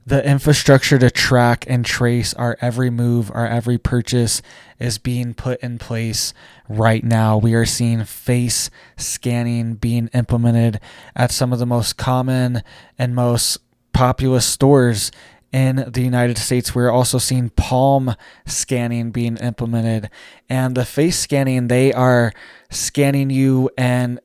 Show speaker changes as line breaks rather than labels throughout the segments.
The infrastructure to track and trace our every move, our every purchase is being put in place right now. We are seeing face scanning being implemented at some of the most common and most populous stores in the United States. We're also seeing palm scanning being implemented. And the face scanning, they are scanning you and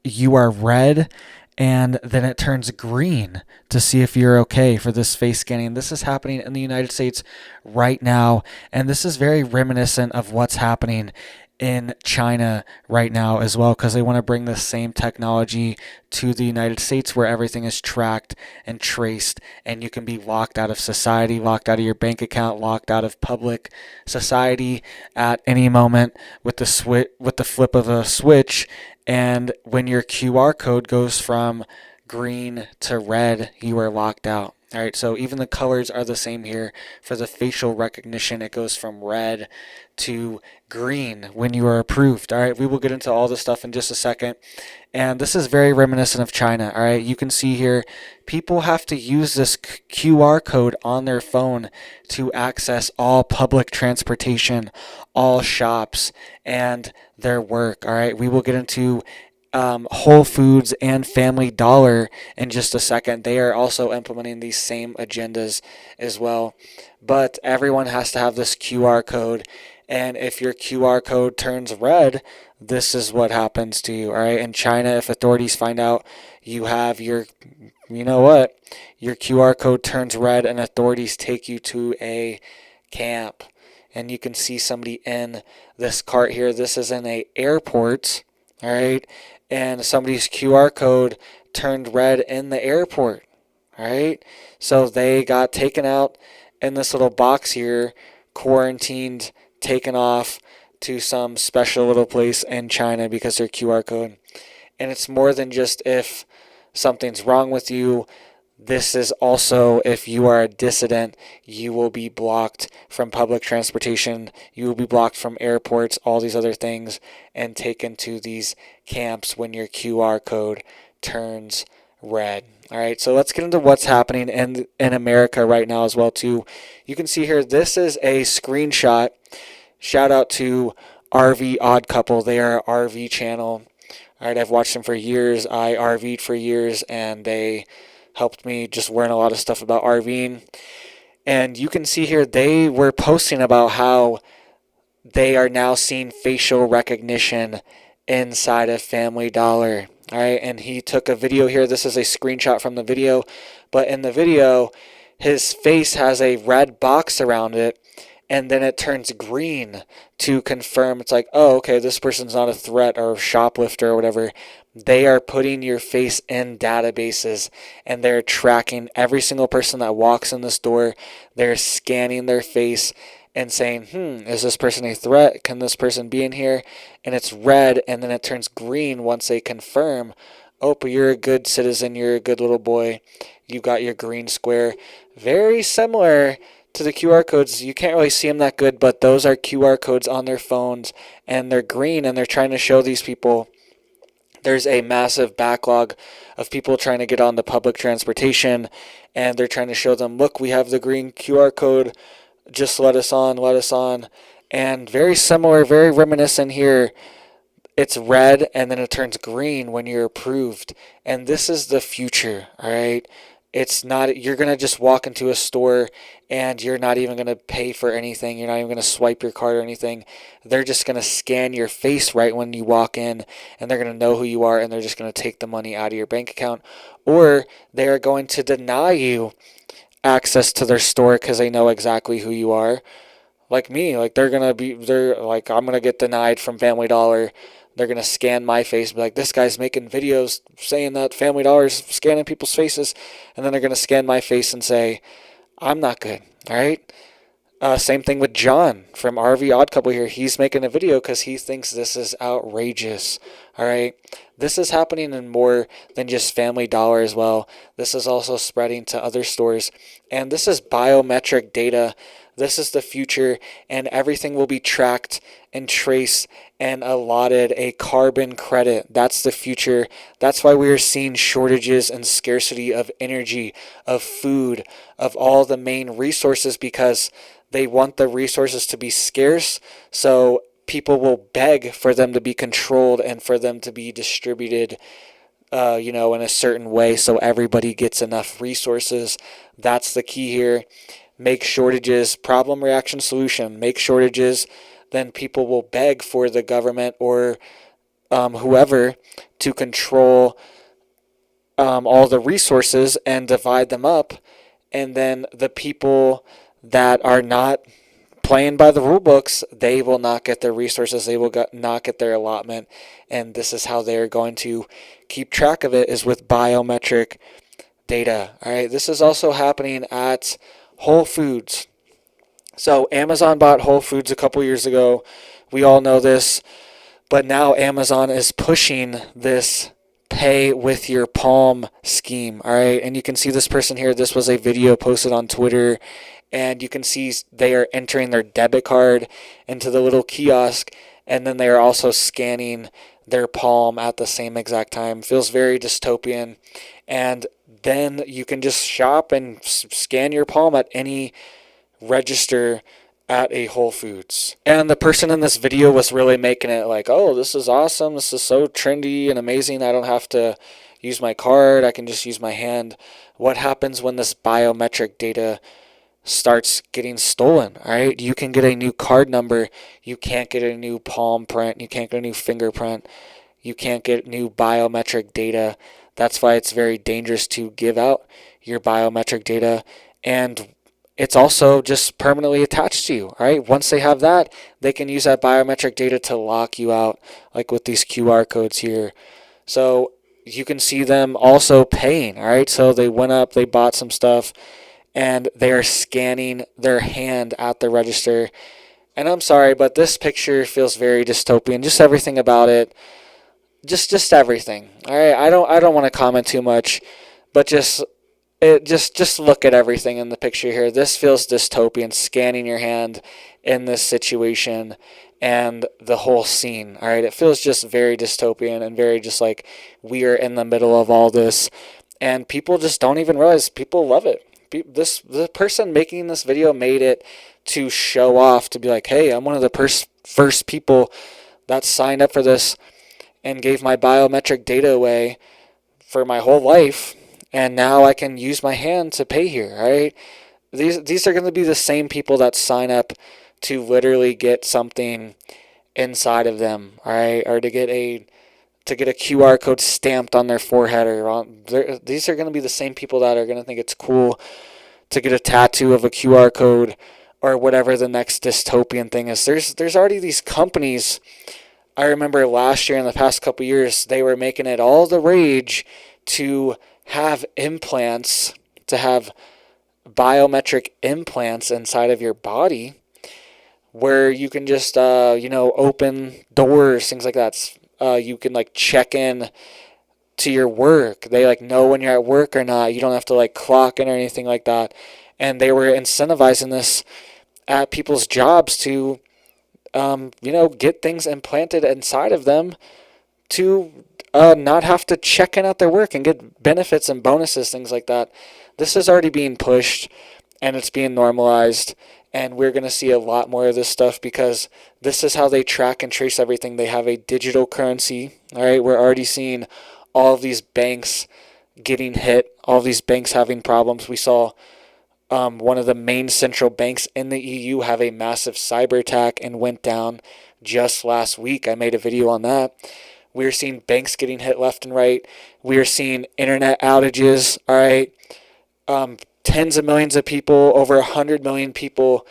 you are red, and then it turns green to see if you're okay for this face scanning. This is happening in the United States right now, and this is very reminiscent of what's happening in China right now as well, because they want to bring the same technology to the United States where everything is tracked and traced, and you can be locked out of society, locked out of your bank account, locked out of public society at any moment with the flip of a switch. And when your QR code goes from green to red, you are locked out. All right, so even the colors are the same here. For the facial recognition, it goes from red to green when you are approved. All right, we will get into all this stuff in just a second. And this is very reminiscent of China. All right, you can see here, people have to use this QR code on their phone to access all public transportation, all shops, and their work. All right, we will get into Whole Foods and Family Dollar in just a second. They are also implementing these same agendas as well. But everyone has to have this QR code. And if your QR code turns red, this is what happens to you. All right. In China, if authorities find out you have your QR code turns red, and authorities take you to a camp. And you can see somebody in this cart here. This is in a airport. All right. And somebody's QR code turned red in the airport. All right. So they got taken out in this little box here, quarantined, taken off to some special little place in China because their QR code. And it's more than just if something's wrong with you. This is also, if you are a dissident, you will be blocked from public transportation. You will be blocked from airports, all these other things, and taken to these camps when your QR code turns red. All right, so let's get into what's happening in America right now as well, too. You can see here, this is a screenshot. Shout out to RV Odd Couple. They are our RV channel. All right, I've watched them for years. I RV'd for years, and they helped me just learn a lot of stuff about RVing. And you can see here they were posting about how they are now seeing facial recognition inside of Family Dollar. All right, and he took a video here. This is a screenshot from the video, but in the video, his face has a red box around it, and then it turns green to confirm. It's like, oh, okay, this person's not a threat or a shoplifter or whatever. They are putting your face in databases, and they're tracking every single person that walks in the store. They're scanning their face and saying, is this person a threat? Can this person be in here? And it's red, and then it turns green once they confirm, oh, but you're a good citizen, you're a good little boy, you got your green square. Very similar to the QR codes. You can't really see them that good, but those are QR codes on their phones, and they're green, and they're trying to show these people there's a massive backlog of people trying to get on the public transportation, and they're trying to show them, look, we have the green QR code, just let us on, let us on. And very similar, very reminiscent here. It's red, and then it turns green when you're approved. And this is the future, all right? It's not, you're going to just walk into a store and you're not even going to pay for anything. You're not even going to swipe your card or anything. They're just going to scan your face right when you walk in, and they're going to know who you are, and they're just going to take the money out of your bank account. Or they are going to deny you access to their store because they know exactly who you are. Like me, like they're like, I'm going to get denied from Family Dollar. They're going to scan my face and be like, this guy's making videos saying that Family Dollar is scanning people's faces. And then they're going to scan my face and say, I'm not good. All right. Same thing with John from RV Odd Couple here. He's making a video because he thinks this is outrageous. All right. This is happening in more than just Family Dollar as well. This is also spreading to other stores. And this is biometric data. This is the future, and everything will be tracked and traced and allotted a carbon credit. That's the future. That's why we are seeing shortages and scarcity of energy, of food, of all the main resources, because they want the resources to be scarce. So people will beg for them to be controlled and for them to be distributed, in a certain way so everybody gets enough resources. That's the key here. Make shortages, problem, reaction, solution. Make shortages, then people will beg for the government or whoever to control all the resources and divide them up. And then the people that are not playing by the rule books, they will not get their resources. They will not get their allotment. And this is how they're going to keep track of it, is with biometric data. All right. This is also happening at Whole Foods. So Amazon bought Whole Foods a couple years ago. We all know this. But now Amazon is pushing this pay with your palm scheme. All right. And you can see this person here. This was a video posted on Twitter. And you can see they are entering their debit card into the little kiosk. And then they are also scanning their palm at the same exact time. Feels very dystopian. And then you can just shop and scan your palm at any register at a Whole Foods. And the person in this video was really making it like, oh, this is awesome. This is so trendy and amazing. I don't have to use my card. I can just use my hand. What happens when this biometric data starts getting stolen? All right. You can get a new card number. You can't get a new palm print. You can't get a new fingerprint. You can't get new biometric data. That's why it's very dangerous to give out your biometric data. And it's also just permanently attached to you. All right. Once they have that, they can use that biometric data to lock you out, like with these QR codes here. So you can see them also paying. All right. So they went up, they bought some stuff, and they are scanning their hand at the register. And I'm sorry, but this picture feels very dystopian. Just everything about it. Just everything. All right. I don't want to comment too much, but just look at everything in the picture here. This feels dystopian, scanning your hand in this situation and the whole scene. All right. It feels just very dystopian and very just like we are in the middle of all this, and people just don't even realize. People love it. The person making this video made it to show off, to be like, hey, I'm one of the first people that signed up for this and gave my biometric data away for my whole life, and now I can use my hand to pay here. Right? These are going to be the same people that sign up to literally get something inside of them, all right, or to get a QR code stamped on their forehead, these are going to be the same people that are going to think it's cool to get a tattoo of a QR code or whatever the next dystopian thing is. There's already these companies. I remember last year and the past couple years, they were making it all the rage to have implants, to have biometric implants inside of your body where you can just, open doors, things like that. You can check in to your work. They know when you're at work or not. You don't have to clock in or anything like that. And they were incentivizing this at people's jobs to, get things implanted inside of them to not have to check in at their work and get benefits and bonuses, things like that. This is already being pushed and it's being normalized. And we're going to see a lot more of this stuff because this is how they track and trace everything. They have a digital currency. All right. We're already seeing all of these banks getting hit, all of these banks having problems. We saw one of the main central banks in the EU have a massive cyber attack and went down just last week. I made a video on that. We're seeing banks getting hit left and right. We're seeing internet outages. All right. Tens of millions of people, over 100 million people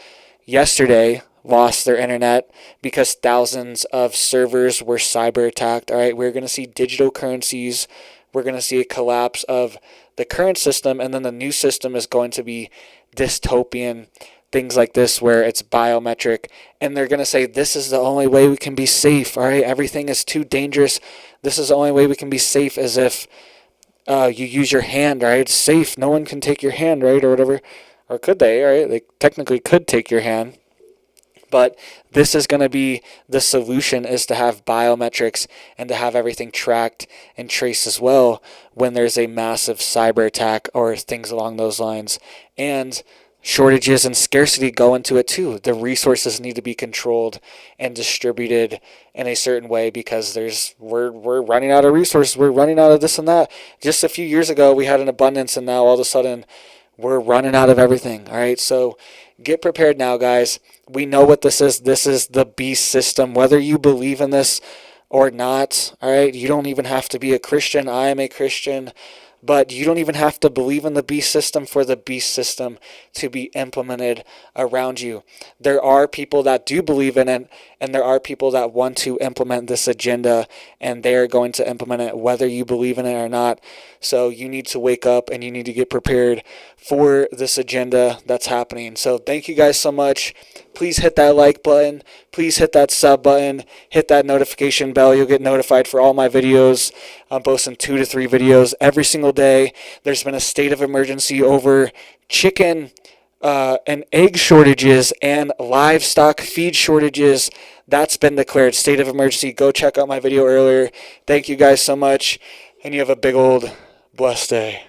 yesterday lost their internet because thousands of servers were cyber attacked. All right, we're going to see digital currencies. We're going to see a collapse of the current system, and then the new system is going to be dystopian, things like this where it's biometric, and they're going to say this is the only way we can be safe. All right, everything is too dangerous. This is the only way we can be safe, as if you use your hand, right? It's safe. No one can take your hand, right, or whatever. Or could they, right? They technically could take your hand. But this is going to be the solution, is to have biometrics and to have everything tracked and traced as well when there's a massive cyber attack or things along those lines. And shortages and scarcity go into it too. The resources need to be controlled and distributed in a certain way, because we're running out of resources. We're running out of this and that. Just a few years ago, we had an abundance, and now all of a sudden we're running out of everything. All right, so get prepared now, guys. We know what this is. This is the beast system, whether you believe in this or not. All right, you don't even have to be a Christian. I am a Christian. But you don't even have to believe in the beast system for the beast system to be implemented around you. There are people that do believe in it, and there are people that want to implement this agenda, and they are going to implement it whether you believe in it or not. So you need to wake up, and you need to get prepared for this agenda that's happening. So thank you guys so much. Please hit that like button. Please hit that sub button. Hit that notification bell. You'll get notified for all my videos. I'm posting 2 to 3 videos every single day. There's been a state of emergency over chicken and egg shortages and livestock feed shortages. That's been declared state of emergency. Go check out my video earlier. Thank you guys so much, and you have a big old blessed day.